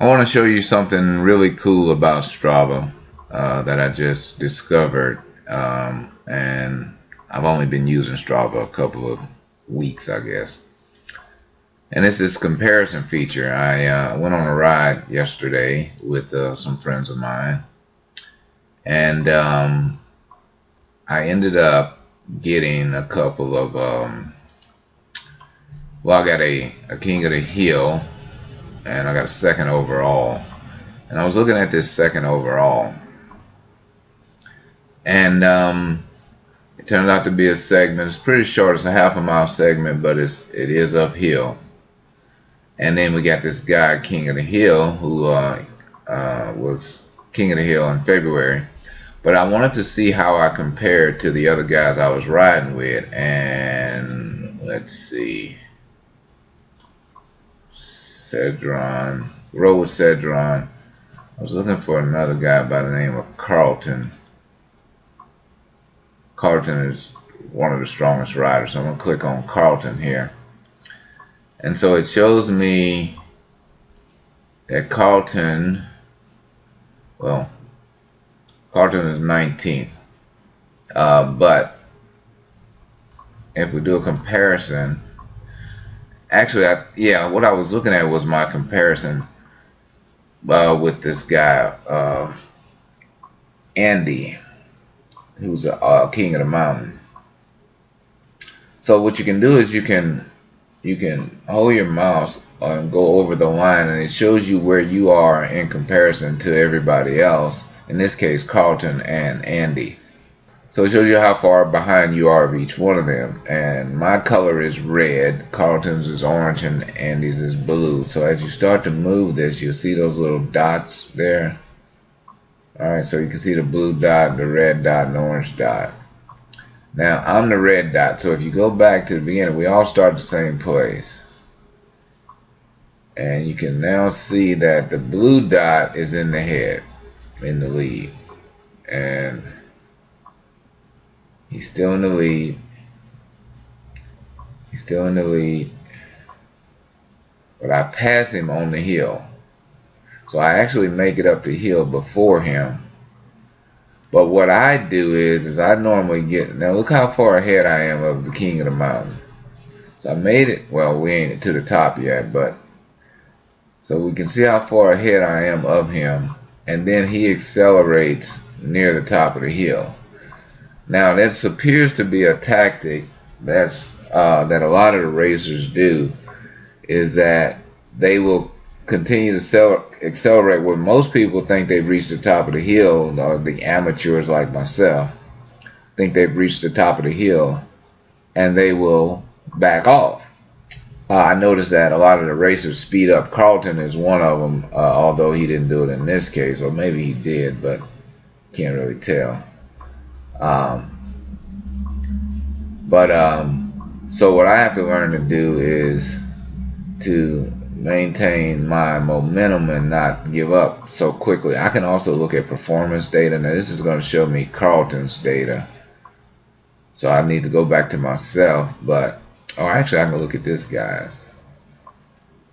I want to show you something really cool about Strava that I just discovered, and I've only been using Strava a couple of weeks, I guess. And it's this comparison feature. I went on a ride yesterday with some friends of mine, and I ended up getting a couple of, well, I got a King of the Hill, and I got a second overall. And I was looking at this second overall, and it turned out to be a segment. It's pretty short. It's a half-a-mile segment, but it is uphill. And then we got this guy, King of the Hill, who was King of the Hill in February. But I wanted to see how I compared to the other guys I was riding with. And let's see, Cedron, rode with Cedron. I was looking for another guy by the name of Carlton. Carlton is one of the strongest riders, so I'm going to click on Carlton here. And so it shows me that Carlton, well, Carlton is 19th. But if we do a comparison, actually, what I was looking at was my comparison with this guy, Andy, who's a king of the mountain. So what you can do is you can hold your mouse and go over the line, and it shows you where you are in comparison to everybody else. In this case, Carlton and Andy. So it shows you how far behind you are of each one of them. And my color is red, Carlton's is orange, and Andy's is blue. So as you start to move this, you'll see those little dots there. Alright, so you can see the blue dot, the red dot, and the orange dot. Now, I'm the red dot, so if you go back to the beginning, we all start the same place. And you can now see that the blue dot is in the head, in the lead. And he's still in the lead. He's still in the lead. But I pass him on the hill. So I actually make it up the hill before him. But what I do is I normally get, now look how far ahead I am of the king of the mountain. So I made it, well, we ain't to the top yet, but so we can see how far ahead I am of him. And then he accelerates near the top of the hill. Now this appears to be a tactic that a lot of the racers do, is that they will continue to accelerate where most people think they've reached the top of the hill, or the amateurs like myself think they've reached the top of the hill, and they will back off. I noticed that a lot of the racers speed up. Carlton is one of them, although he didn't do it in this case, or maybe he did, but can't really tell. So what I have to learn to do is to maintain my momentum and not give up so quickly. I can also look at performance data. Now this is going to show me Carlton's data, so I need to go back to myself, but actually I can look at this guy's.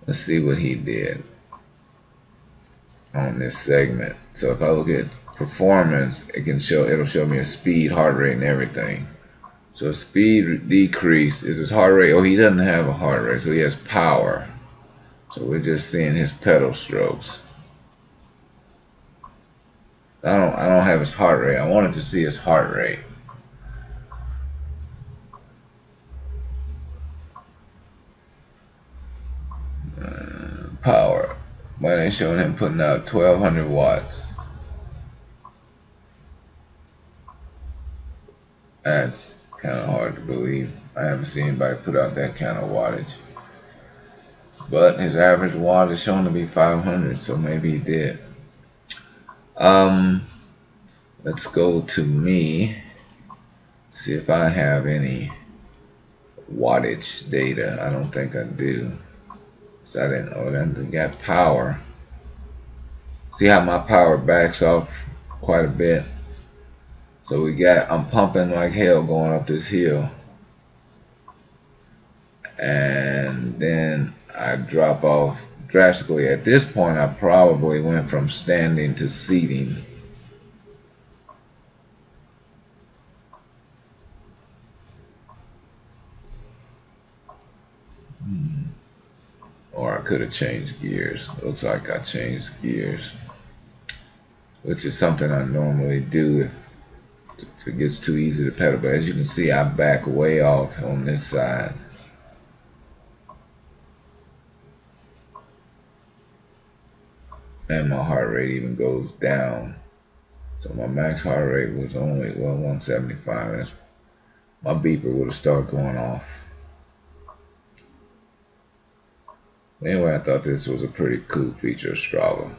Let's see what he did on this segment. So if I look at performance, it'll show me a speed, heart rate, and everything. So speed decrease is his heart rate. Oh, he doesn't have a heart rate, so he has power. So we're just seeing his pedal strokes. I don't have his heart rate. I wanted to see his heart rate. Power. Why they showing him putting out 1200 watts? That's kind of hard to believe. I haven't seen anybody put out that kind of wattage. But his average watt is shown to be 500, so maybe he did. Let's go to me, see if I have any wattage data. I don't think I do. So I didn't. Oh, then got power. See how my power backs off quite a bit. So I'm pumping like hell going up this hill. And then I drop off drastically. At this point, I probably went from standing to seating. Or I could have changed gears. Looks like I changed gears, which is something I normally do if it gets too easy to pedal. But as you can see, I back way off on this side. And my heart rate even goes down. So my max heart rate was only, well, 175. That's, my beeper would have started going off. Anyway, I thought this was a pretty cool feature of Strava.